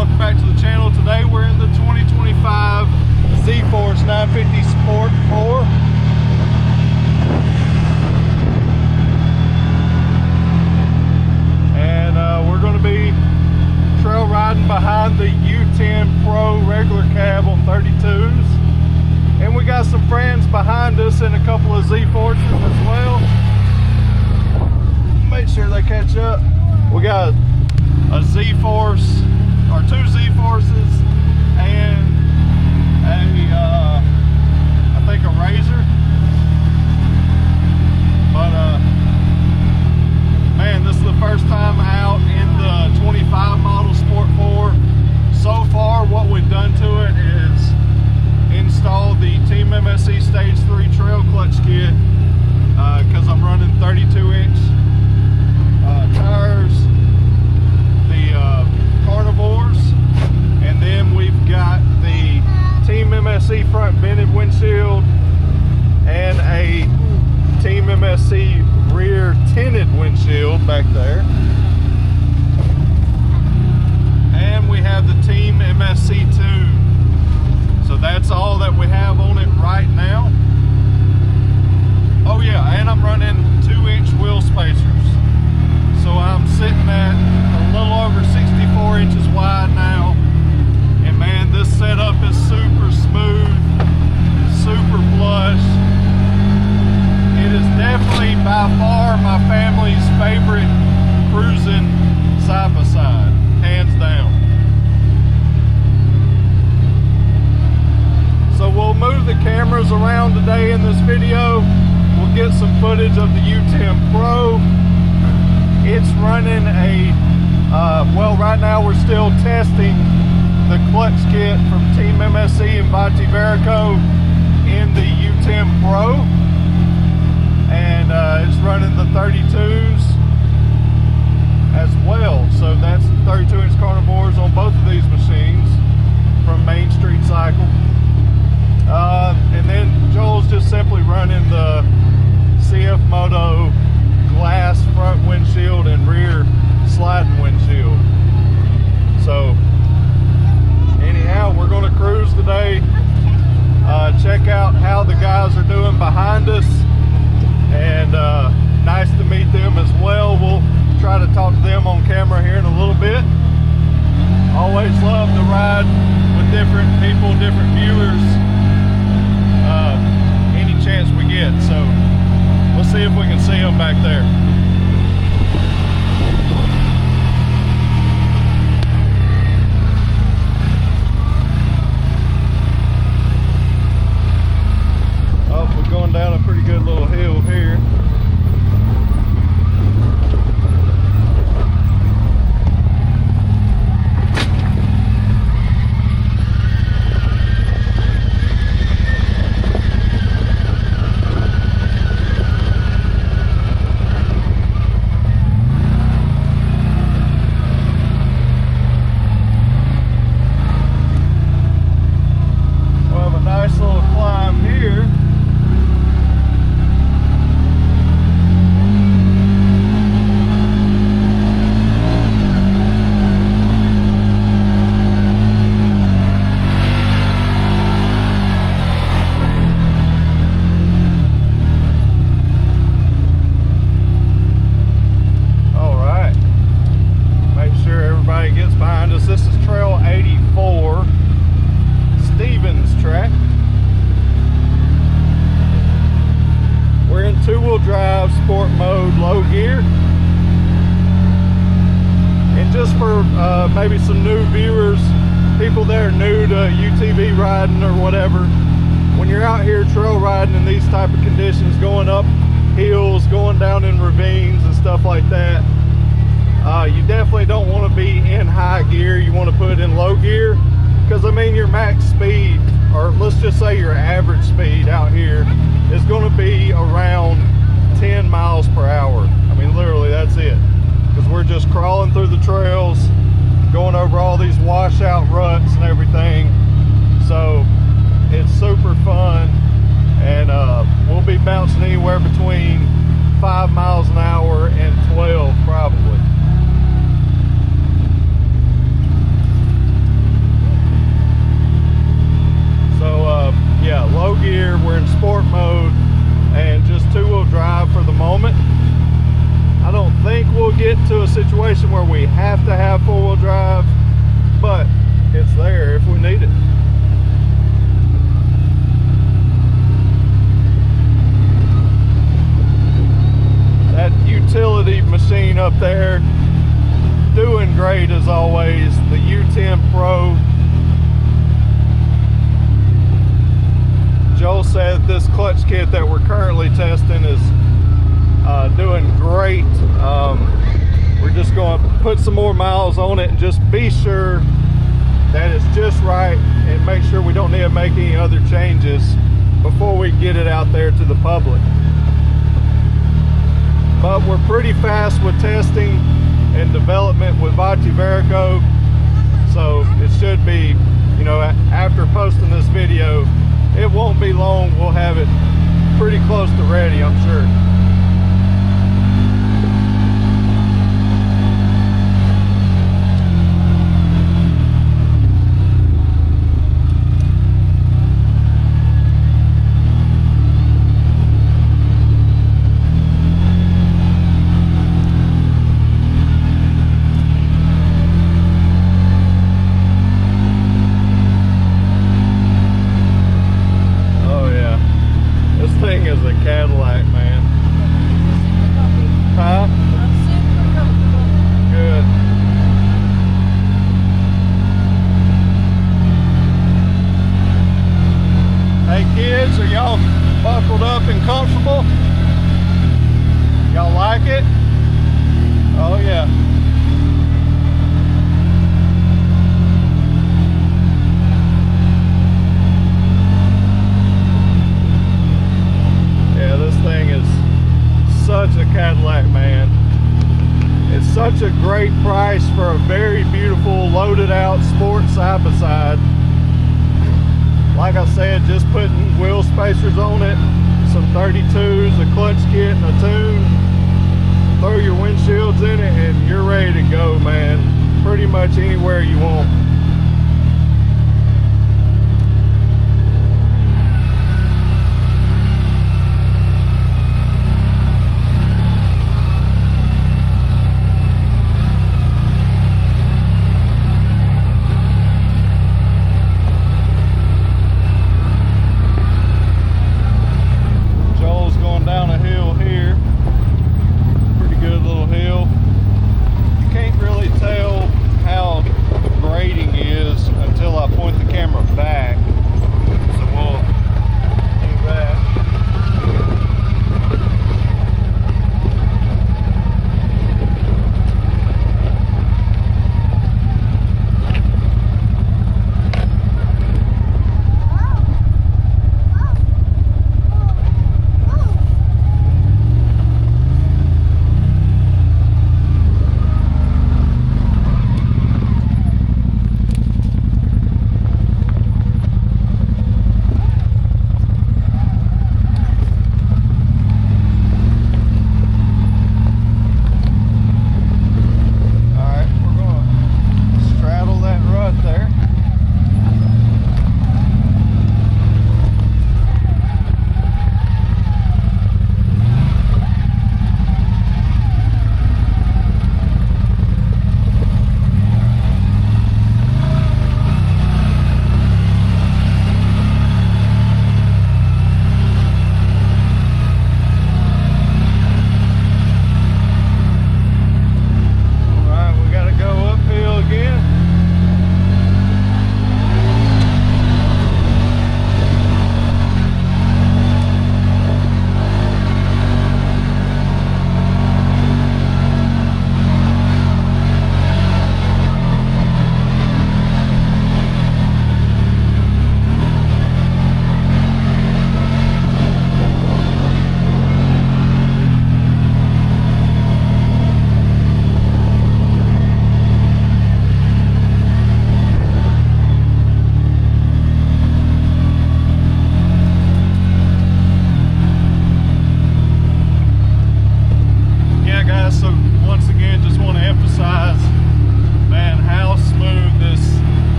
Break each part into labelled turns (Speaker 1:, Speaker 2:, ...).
Speaker 1: welcome back to the channel. Today we're in the 2025 ZFORCE 950 Sport 4. And we're going to be trail riding behind the U10 Pro regular cab on 32s. And we got some friends behind us in a couple of ZFORCEs as well. Make sure they catch up. We got a ZFORCE, or two ZFORCEs, and I think a RZR. But man, this is the first time out in the 25 model Sport 4. So far, what we've done to it is install the Team MSC Stage 3 trail clutch kit, because I'm running 32-inch tires, the carnivores, and then we've got the Team MSC front vented windshield and a Team MSC rear tinted windshield back there, and we have the Team MSC 2. So that's all that we have on it right now. Oh yeah, and I'm running 2-inch wheel spacers. So I'm sitting at a little over 64 inches wide now. And man, this setup is super smooth, super plush. It is definitely by far my family's favorite cruising side by side, hands down. So we'll move the cameras around today in this video. We'll get some footage of the U10 Pro. It's running a, well, right now we're still testing the clutch kit from Team MSC and Varico in the U10 Pro. And it's running the 32s as well. So that's 32-inch carnivores on both of these machines from Main Street Cycle. And then Joel's just simply running the CFMOTO glass front windshield and rear sliding windshield. So anyhow, we're going to cruise today, check out how the guys are doing behind us, and nice to meet them as well. We'll try to talk to them on camera here in a little bit. Always love to ride with different people, different viewers, any chance we get. So we'll see if we can see them back there. Oh, we're going down a pretty good little hill here. Drive sport mode, low gear. And just for maybe some new viewers, people that are new to UTV riding or whatever, when you're out here trail riding in these type of conditions, going up hills, going down in ravines and stuff like that, you definitely don't want to be in high gear. You want to put it in low gear, because I mean your max speed, or let's just say your average speed out here, is going to be around 10 miles per hour. I mean, literally, that's it. Because we're just crawling through the trails, going over all these washout ruts and everything. So it's super fun, and we'll be bouncing anywhere between 5 miles an hour and 12 probably. there, doing great as always. The U10 Pro. Joel said this clutch kit that we're currently testing is doing great. We're just going to put some more miles on it and just be sure that it's just right, and make sure we don't need to make any other changes before we get it out there to the public. But we're pretty fast with testing and development with Varico, so it should be, you know, after posting this video, it won't be long, we'll have it pretty close to ready, I'm sure. Kids, are y'all buckled up and comfortable? Y'all like it? Oh yeah. Yeah, this thing is such a Cadillac, man. It's such a great price for a very beautiful loaded out sport side by side. Like I said, just putting wheel spacers on it, some 32s, a clutch kit, and a tune. Throw your windshields in it and you're ready to go, man. Pretty much anywhere you want.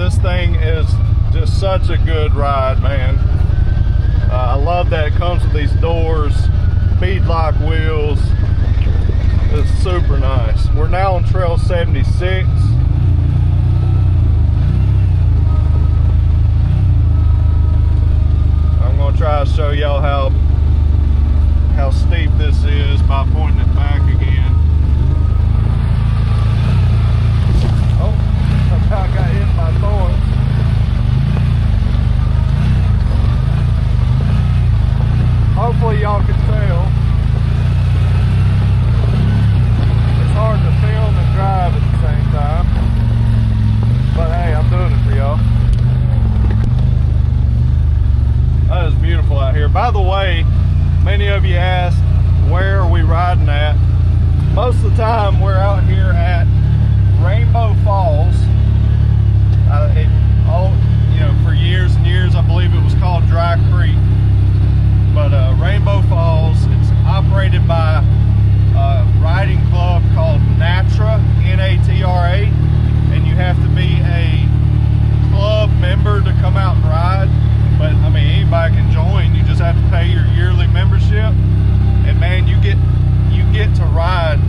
Speaker 1: this thing is just such a good ride, man. I love that it comes with these doors, beadlock wheels. It's super nice. We're now on Trail 76. I'm gonna try to show y'all how steep this is by pointing it back again. Oh, I got hit by thorns. Hopefully y'all can tell. It's hard to film and drive at the same time. But hey, I'm doing it for y'all. That is beautiful out here. By the way, many of you asked, where are we riding at? Most of the time we're out here at Rainbow Falls. For years and years, I believe it was called Dry Creek. But Rainbow Falls, it's operated by a riding club called NATRA, N-A-T-R-A, and you have to be a club member to come out and ride. But I mean, anybody can join. You just have to pay your yearly membership, and man, you get to ride.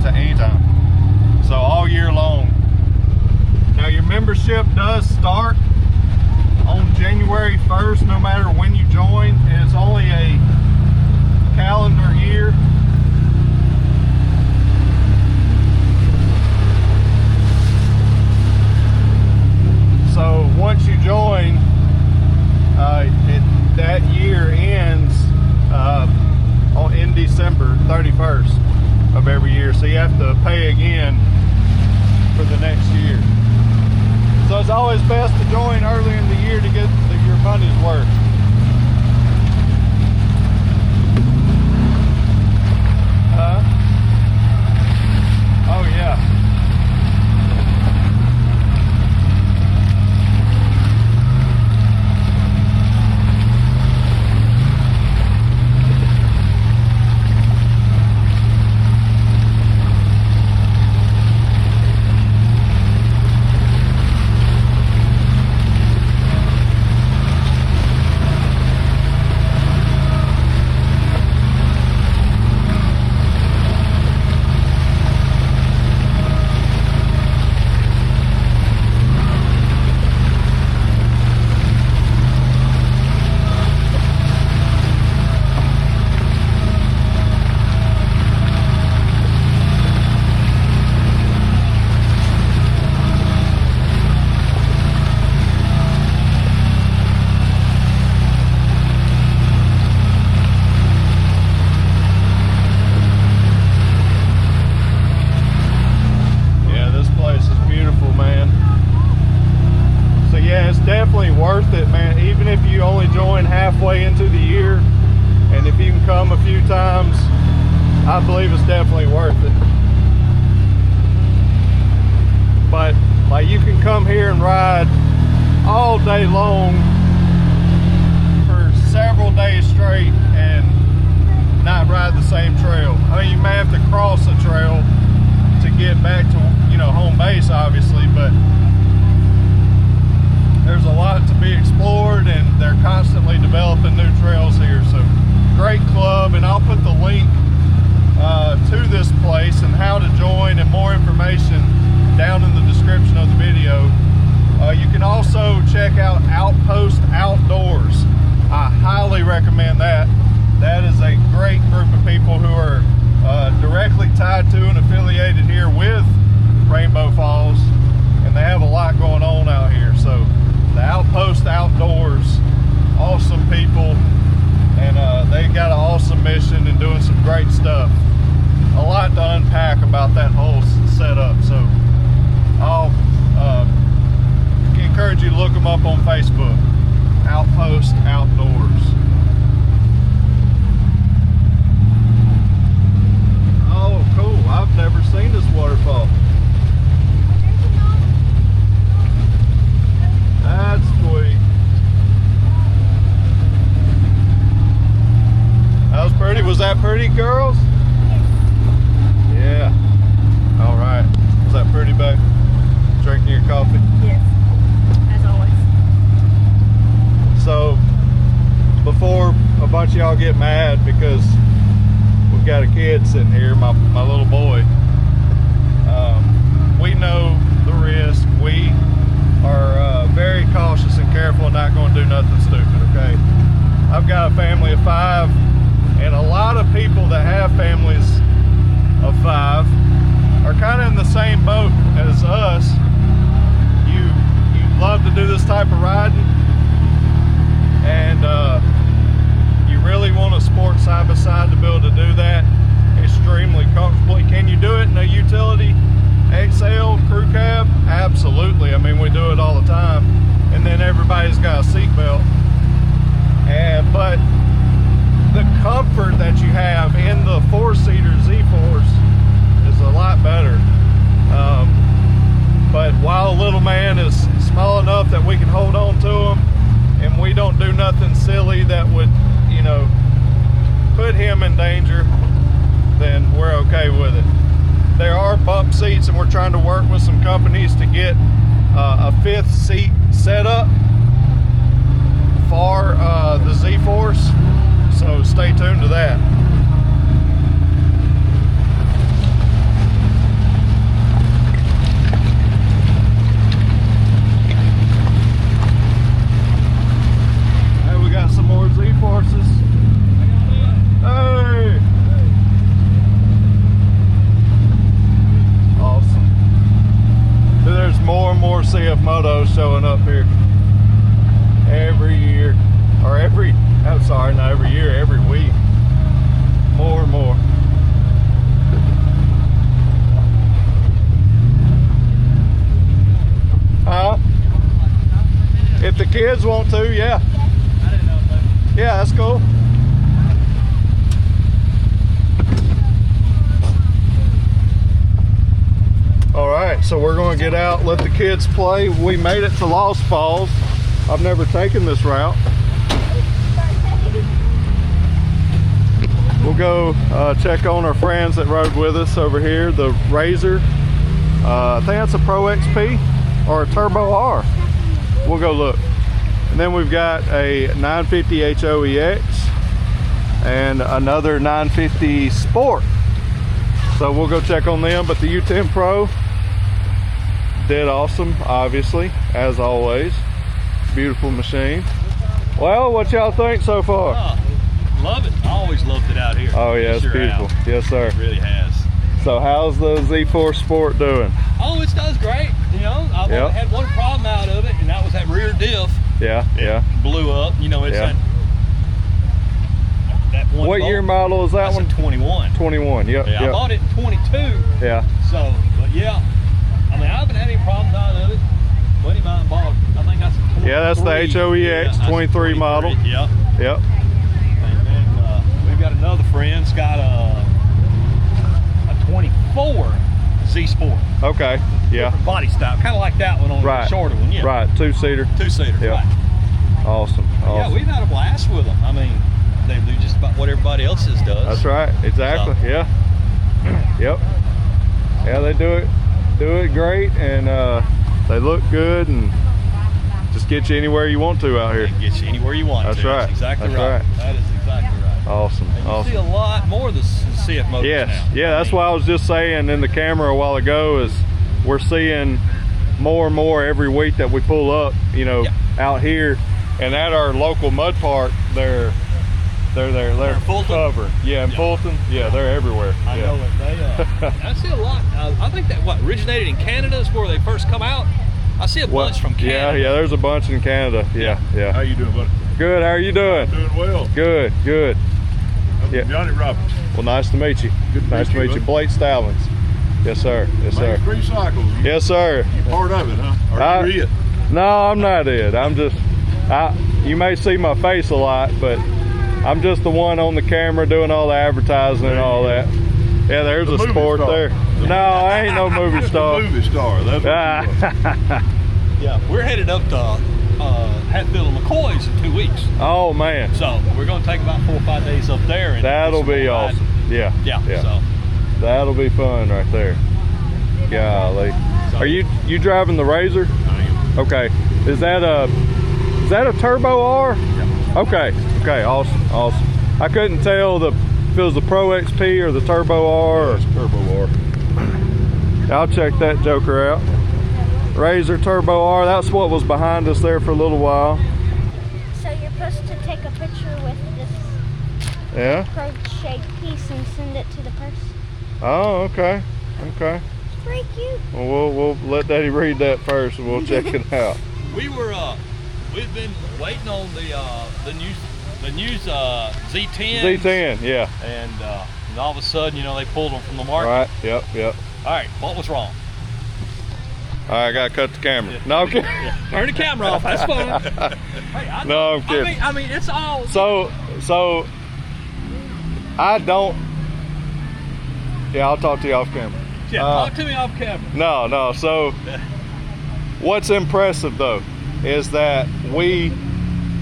Speaker 1: Anytime. So all year long. Now your membership does start on January 1st, no matter when you join, and it's only a calendar year. So once you join, that year ends in December 31st of every year. So you have to pay again for the next year. So it's always best to join early in the year to get your money's worth. Oh yeah. Worth it, man. Even if you only join halfway into the year, and if you can come a few times, I believe it's definitely worth it. But like, you can come here and ride all day long for several days straight and not ride the same trail. I mean, you may have to cross a trail to get back to, home base, obviously, but there's a lot to be explored, and they're constantly developing new trails here. So great club, and I'll put the link to this place and how to join and more information down in the description of the video. You can also check out Outpost Outdoors. I highly recommend that. That is a great group of people who are directly tied to and affiliated here with Rainbow Falls, and they have a lot going on out here. So the Outpost Outdoors, awesome people, and they got an awesome mission and doing some great stuff. A lot to unpack about that whole setup. So I'll encourage you to look them up on Facebook. Outpost Outdoors. Oh, cool. I've never seen this waterfall. That's sweet. That was pretty. Was that pretty, girls? Yeah. All right. Was that pretty, babe? Drinking your coffee?
Speaker 2: Yes, as always.
Speaker 1: So, before a bunch of y'all get mad because we've got a kid sitting here, my little boy, we know the risk. We are very cautious and careful and not going to do nothing stupid, okay? I've got a family of 5, and a lot of people that have families of 5 are kind of in the same boat as us. You love to do this type of riding, and you really want a sport side by side to be able to do that extremely comfortably. Can you do it in a utility XL crew cab? Absolutely. I mean, we do it all the time. And then everybody's got a seat belt. But the comfort that you have in the 4-seater Z-Force is a lot better. But while little man is small enough that we can hold on to him, and we don't do nothing silly that would, you know, put him in danger, then we're okay with it. There are bump seats, and we're trying to work with some companies to get a 5th seat set up for the Z-Force, so stay tuned to that. Hey, we got some more Z-Forces. Hey! Awesome. There's more and more CFMOTOs showing up here every year, or not every year, every week. More and more. If the kids want to, yeah. Yeah, that's cool. All right, so we're going to get out, let the kids play. We made it to Lost Falls. I've never taken this route. We'll go check on our friends that rode with us over here, the RZR. I think that's a Pro XP or a Turbo R. We'll go look. And then we've got a 950 HOEX and another 950 Sport. So we'll go check on them. But the U10 Pro did awesome, obviously, as always. Beautiful machine. Well, what y'all think so far?
Speaker 3: Love it. I always loved it out here.
Speaker 1: Oh yeah, it's beautiful. Yes, sir.
Speaker 3: It really has.
Speaker 1: So how's the Z4 Sport doing?
Speaker 3: Oh, it does great. You know, I had one problem out of it, and that was that rear diff.
Speaker 1: Yeah, yeah.
Speaker 3: Blew up. You know, it's that one.
Speaker 1: What year model is that one?
Speaker 3: That's a 21.
Speaker 1: 21. Yep.
Speaker 3: Yeah,
Speaker 1: yep.
Speaker 3: I bought it in 22.
Speaker 1: Yeah.
Speaker 3: So, but yeah, I mean, I haven't had any problems out of it. Buddy of mine bought, I think that's a 23.
Speaker 1: Yeah, that's the HOEX 23 model.
Speaker 3: Yep.
Speaker 1: Yep.
Speaker 3: And then we've got another friend's got a 24 Z Sport.
Speaker 1: Okay. Yeah.
Speaker 3: Different body style, kind of like that one on the shorter one. Yeah.
Speaker 1: Right. 2-seater.
Speaker 3: 2-seater.
Speaker 1: Yep.
Speaker 3: Right.
Speaker 1: Awesome.
Speaker 3: Yeah, we've had a blast with them. I mean, they do just about what everybody else's does.
Speaker 1: That's right. Exactly. So. Yeah. Yep. Yeah, they do it great, and they look good, and just get you anywhere you want to out here.
Speaker 3: Get you anywhere you want.
Speaker 1: That's right.
Speaker 3: That's exactly right. That is exactly right.
Speaker 1: Awesome.
Speaker 3: And you see a lot more of the CFMOTOs
Speaker 1: yes.
Speaker 3: now.
Speaker 1: Yeah, that's what I was just saying in the camera a while ago, is we're seeing more and more every week that we pull up, you know, out here, and at our local mud park, they're covered. Yeah, in Fulton. Yeah, they're everywhere.
Speaker 3: I know it. I see a lot. I think that originated in Canada is where they first come out. I see a bunch from Canada.
Speaker 1: Yeah, there's a bunch in Canada. Yeah.
Speaker 4: How you doing, buddy?
Speaker 1: Good. How are you doing?
Speaker 4: Doing well.
Speaker 1: Good.
Speaker 4: I'm Johnny Roberts.
Speaker 1: Well, nice to meet you.
Speaker 4: Good
Speaker 1: nice to meet you, Blake Stallings. Yes, sir. Yes, sir.
Speaker 4: 3 cycles.
Speaker 1: Yes, sir.
Speaker 4: You part of it, huh? Are you it?
Speaker 1: No, I'm not it. I'm just. You may see my face a lot, but I'm just the one on the camera doing all the advertising and all that. Yeah, there's a sport there. No, I ain't no movie star.
Speaker 4: Movie star. That's
Speaker 3: yeah, we're headed up to Hatfield and McCoy's in 2 weeks.
Speaker 1: Oh man!
Speaker 3: So we're going to take about 4 or 5 days up there. And
Speaker 1: that'll be awesome. Yeah.
Speaker 3: Yeah. So
Speaker 1: that'll be fun right there. Golly. Are you driving the RZR?
Speaker 4: I am.
Speaker 1: Okay. Is that a Turbo R?
Speaker 4: Yeah.
Speaker 1: Okay, awesome. I couldn't tell if it was the Pro XP or the Turbo R.
Speaker 4: Yeah, it's Turbo R.
Speaker 1: I'll check that joker out. RZR Turbo R, that's what was behind us there for a little while.
Speaker 2: So you're supposed to take a picture with this approach-shaped piece and send it to the person.
Speaker 1: Oh, okay.
Speaker 2: It's pretty cute.
Speaker 1: Well, we'll let Daddy read that first and we'll check it out.
Speaker 3: We've been waiting on the new Z10.
Speaker 1: Z10, yeah.
Speaker 3: And all of a sudden, you know, they pulled them from the market.
Speaker 1: Right, yep.
Speaker 3: All right, what was wrong?
Speaker 1: All right, I gotta cut the camera. No, I'm kidding.
Speaker 3: Turn the camera off, that's fine. Hey,
Speaker 1: No, I'm kidding.
Speaker 3: I mean, it's all...
Speaker 1: So, I don't... Yeah, I'll talk to you off camera.
Speaker 3: Yeah, talk to me off camera.
Speaker 1: No, so, what's impressive though, is that we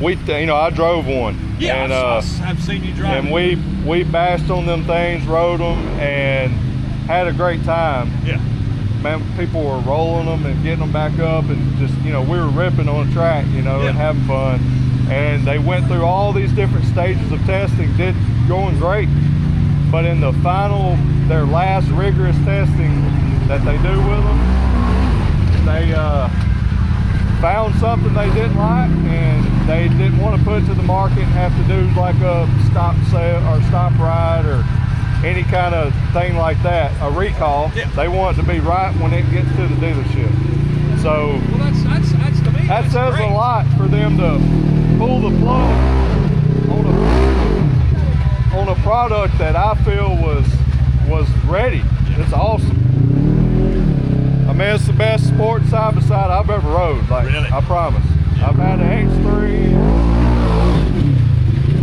Speaker 1: you know, I drove one.
Speaker 3: Yeah,
Speaker 1: and,
Speaker 3: I've seen you drive.
Speaker 1: And we bashed on them things, rode them, and had a great time.
Speaker 3: Yeah.
Speaker 1: Man, people were rolling them and getting them back up, and just, you know, we were ripping on the track, you know, and having fun. And they went through all these different stages of testing, going great. But in the final, their last rigorous testing that they do with them, they found something they didn't like, and they didn't want to put it to the market and have to do like a stop sale or stop ride or any kind of thing like that, a recall.
Speaker 3: Yeah.
Speaker 1: They want it to be right when it gets to the dealership. So
Speaker 3: well, that's to me,
Speaker 1: that
Speaker 3: that's
Speaker 1: says
Speaker 3: great.
Speaker 1: a lot for them to pull the plug on a product that I feel was ready. It's awesome. I mean, it's the best sport side by side I've ever rode. Like,
Speaker 3: really?
Speaker 1: I promise. I've had an X3.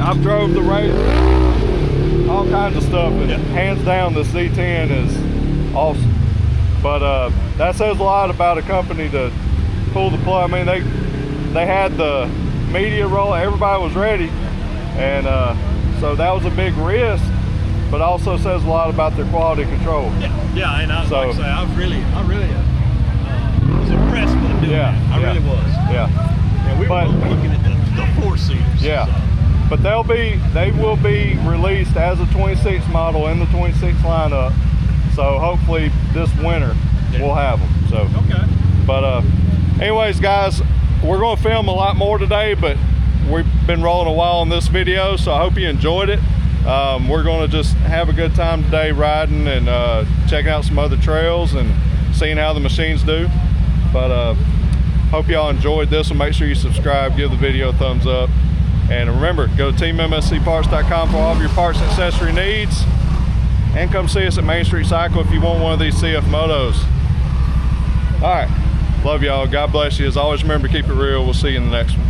Speaker 1: I've drove the RZR, all kinds of stuff, and hands down, the Z10 is awesome. But that says a lot about a company to pull the plug. I mean, they had the media roll. Everybody was ready, and so that was a big risk. But also says a lot about their quality control.
Speaker 3: Yeah, and like I say, I really was impressed with them doing that. I really was.
Speaker 1: Yeah.
Speaker 3: We were both looking at the 4-seaters.
Speaker 1: Yeah.
Speaker 3: So.
Speaker 1: But they will be released as a 26 model in the 26 lineup. So hopefully this winter we'll have them. So.
Speaker 3: Okay.
Speaker 1: But anyways, guys, we're going to film a lot more today, but we've been rolling a while on this video, so I hope you enjoyed it. We're going to just have a good time today riding and checking out some other trails and seeing how the machines do. But hope y'all enjoyed this one. Make sure you subscribe, give the video a thumbs up, and remember, go to teammscparts.com for all of your parts and accessory needs, and come see us at Main Street Cycle if you want one of these CFMOTOs. All right, love y'all. God bless you. As always, remember to keep it real. We'll see you in the next one.